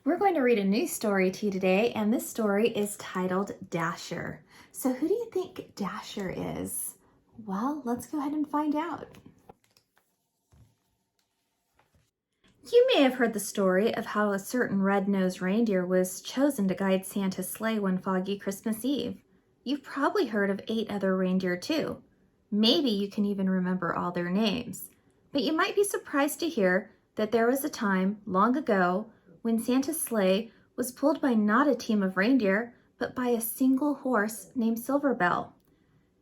We're going to read a new story to you today, and this story is titled Dasher. So who do you think Dasher is? Well, let's go ahead and find out. You may have heard the story of how a certain red-nosed reindeer was chosen to guide Santa's sleigh one foggy Christmas Eve. You've probably heard of 8 other reindeer too. Maybe you can even remember all their names. But you might be surprised to hear that there was a time long ago when Santa's sleigh was pulled by not a team of reindeer, but by a single horse named Silverbell.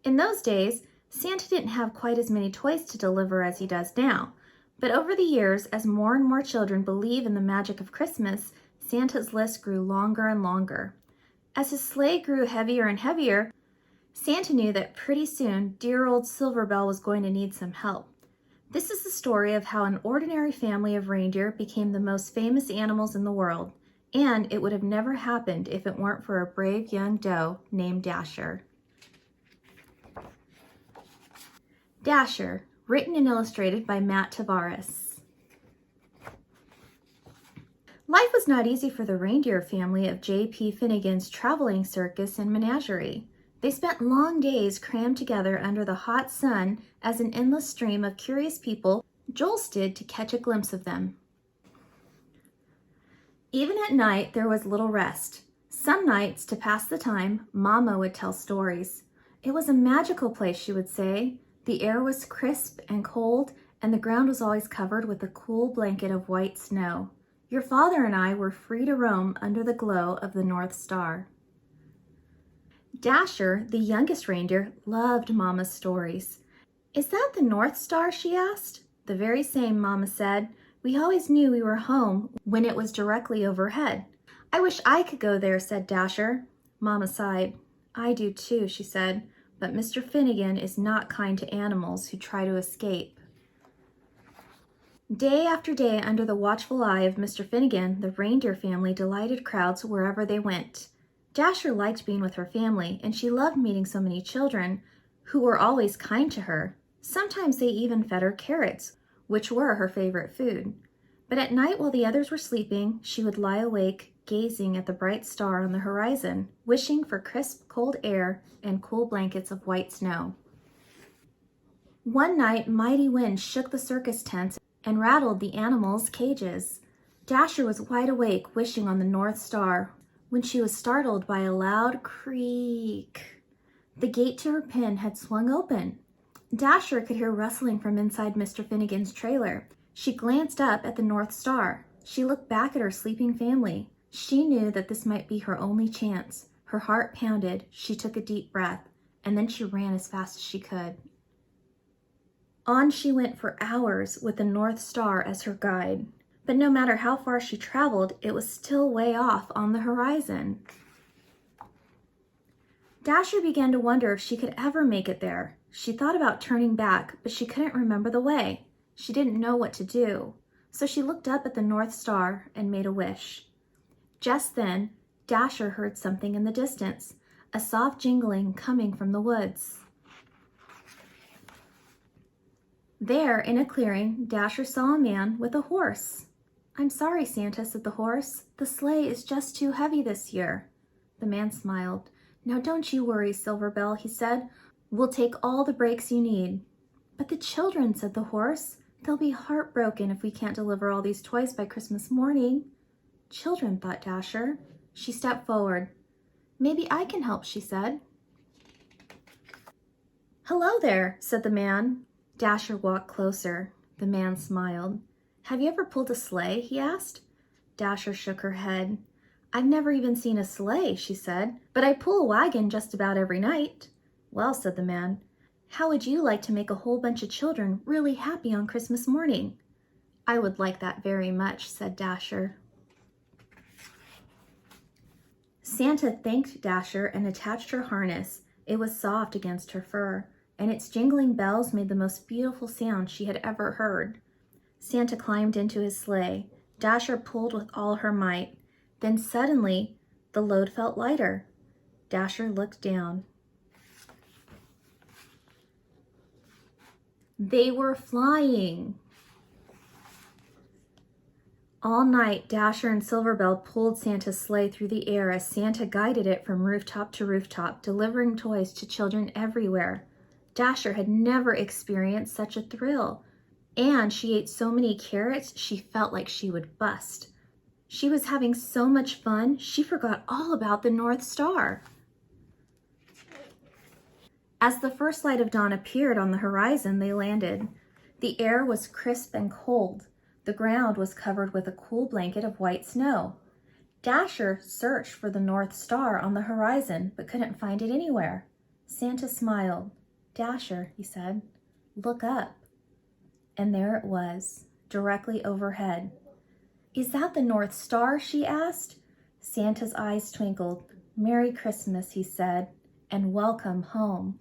In those days, Santa didn't have quite as many toys to deliver as he does now. But over the years, as more and more children believe in the magic of Christmas, Santa's list grew longer and longer. As his sleigh grew heavier and heavier, Santa knew that pretty soon dear old Silverbell was going to need some help. This is the story of how an ordinary family of reindeer became the most famous animals in the world, and it would have never happened if it weren't for a brave young doe named Dasher. Dasher, written and illustrated by Matt Tavares. Life was not easy for the reindeer family of J.P. Finnegan's traveling circus and menagerie. They spent long days crammed together under the hot sun as an endless stream of curious people jolted to catch a glimpse of them. Even at night, there was little rest. Some nights, to pass the time, Mama would tell stories. It was a magical place, she would say. The air was crisp and cold, and the ground was always covered with a cool blanket of white snow. Your father and I were free to roam under the glow of the North Star. Dasher, the youngest reindeer, loved Mama's stories. "Is that the North Star?" she asked. "The very same," Mama said. "We always knew we were home when it was directly overhead." "I wish I could go there," said Dasher. Mama sighed. "I do too," she said. "But Mr. Finnegan is not kind to animals who try to escape." Day after day, under the watchful eye of Mr. Finnegan, the reindeer family delighted crowds wherever they went. Dasher liked being with her family, and she loved meeting so many children who were always kind to her. Sometimes they even fed her carrots, which were her favorite food. But at night, while the others were sleeping, she would lie awake, gazing at the bright star on the horizon, wishing for crisp, cold air and cool blankets of white snow. One night, mighty winds shook the circus tents and rattled the animals' cages. Dasher was wide awake, wishing on the North Star, when she was startled by a loud creak. The gate to her pen had swung open. Dasher could hear rustling from inside Mr. Finnegan's trailer. She glanced up at the North Star. She looked back at her sleeping family. She knew that this might be her only chance. Her heart pounded. She took a deep breath, and then she ran as fast as she could. On she went for hours with the North Star as her guide. But no matter how far she traveled, it was still way off on the horizon. Dasher began to wonder if she could ever make it there. She thought about turning back, but she couldn't remember the way. She didn't know what to do. So she looked up at the North Star and made a wish. Just then, Dasher heard something in the distance, a soft jingling coming from the woods. There, in a clearing, Dasher saw a man with a horse. "I'm sorry, Santa," said the horse. "The sleigh is just too heavy this year." The man smiled. "Now don't you worry, Silverbell," he said. "We'll take all the breaks you need." "But the children," said the horse. "They'll be heartbroken if we can't deliver all these toys by Christmas morning." "Children," thought Dasher. She stepped forward. "Maybe I can help," she said. "Hello there," said the man. Dasher walked closer. The man smiled. "Have you ever pulled a sleigh?" he asked. Dasher shook her head. "I've never even seen a sleigh," she said, "but I pull a wagon just about every night." "Well," said the man, "how would you like to make a whole bunch of children really happy on Christmas morning?" "I would like that very much," said Dasher. Santa thanked Dasher and attached her harness. It was soft against her fur, and its jingling bells made the most beautiful sound she had ever heard. Santa climbed into his sleigh. Dasher pulled with all her might. Then suddenly, the load felt lighter. Dasher looked down. They were flying. All night, Dasher and Silverbell pulled Santa's sleigh through the air as Santa guided it from rooftop to rooftop, delivering toys to children everywhere. Dasher had never experienced such a thrill, and she ate so many carrots she felt like she would bust. She was having so much fun, she forgot all about the North Star. As the first light of dawn appeared on the horizon, they landed. The air was crisp and cold. The ground was covered with a cool blanket of white snow. Dasher searched for the North Star on the horizon, but couldn't find it anywhere. Santa smiled. "Dasher," he said, "look up." And there it was, directly overhead. "Is that the North Star?" she asked. Santa's eyes twinkled. "Merry Christmas," he said, "and welcome home."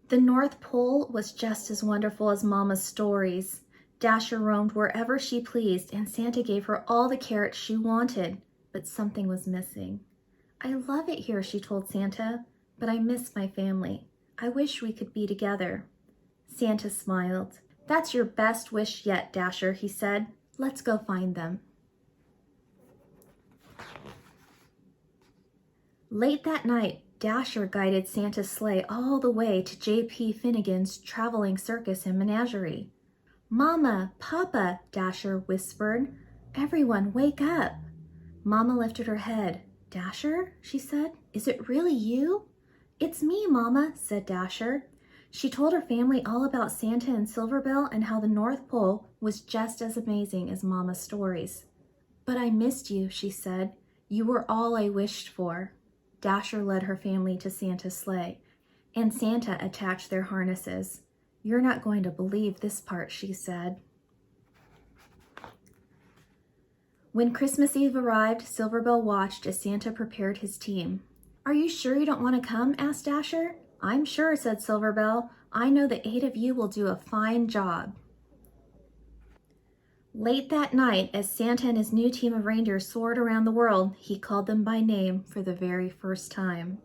The North Pole was just as wonderful as Mama's stories. Dasher roamed wherever she pleased, and Santa gave her all the carrots she wanted, but something was missing. "I love it here," she told Santa, "but I miss my family. I wish we could be together." Santa smiled. "That's your best wish yet, Dasher," he said. "Let's go find them." Late that night, Dasher guided Santa's sleigh all the way to J.P. Finnegan's traveling circus and menagerie. "Mama, Papa," Dasher whispered. "Everyone, wake up." Mama lifted her head. "Dasher," she said, "is it really you?" "It's me, Mama," said Dasher. She told her family all about Santa and Silverbell and how the North Pole was just as amazing as Mama's stories. "But I missed you," she said. "You were all I wished for." Dasher led her family to Santa's sleigh, and Santa attached their harnesses. "You're not going to believe this part," she said. When Christmas Eve arrived, Silverbell watched as Santa prepared his team. "Are you sure you don't want to come?" asked Dasher. "I'm sure," said Silverbell. "I know the 8 of you will do a fine job." Late that night, as Santa and his new team of reindeer soared around the world, he called them by name for the very first time.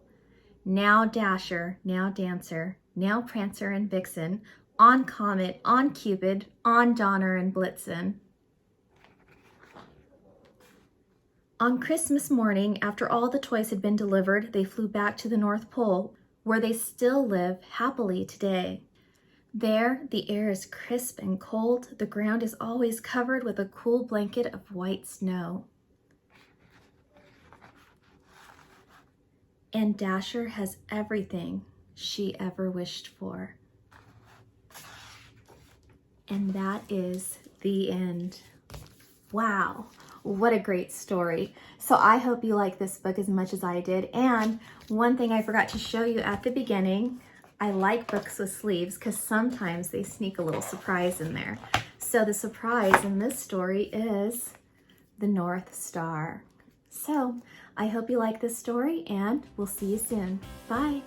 "Now Dasher, now Dancer, now Prancer and Vixen, on Comet, on Cupid, on Donner and Blitzen." On Christmas morning, after all the toys had been delivered, they flew back to the North Pole, where they still live happily today. There, the air is crisp and cold. The ground is always covered with a cool blanket of white snow. And Dasher has everything she ever wished for. And that is the end. Wow, what a great story. So I hope you like this book as much as I did. And one thing I forgot to show you at the beginning, I like books with sleeves because sometimes they sneak a little surprise in there. So the surprise in this story is the North Star. So I hope you like this story, and we'll see you soon. Bye.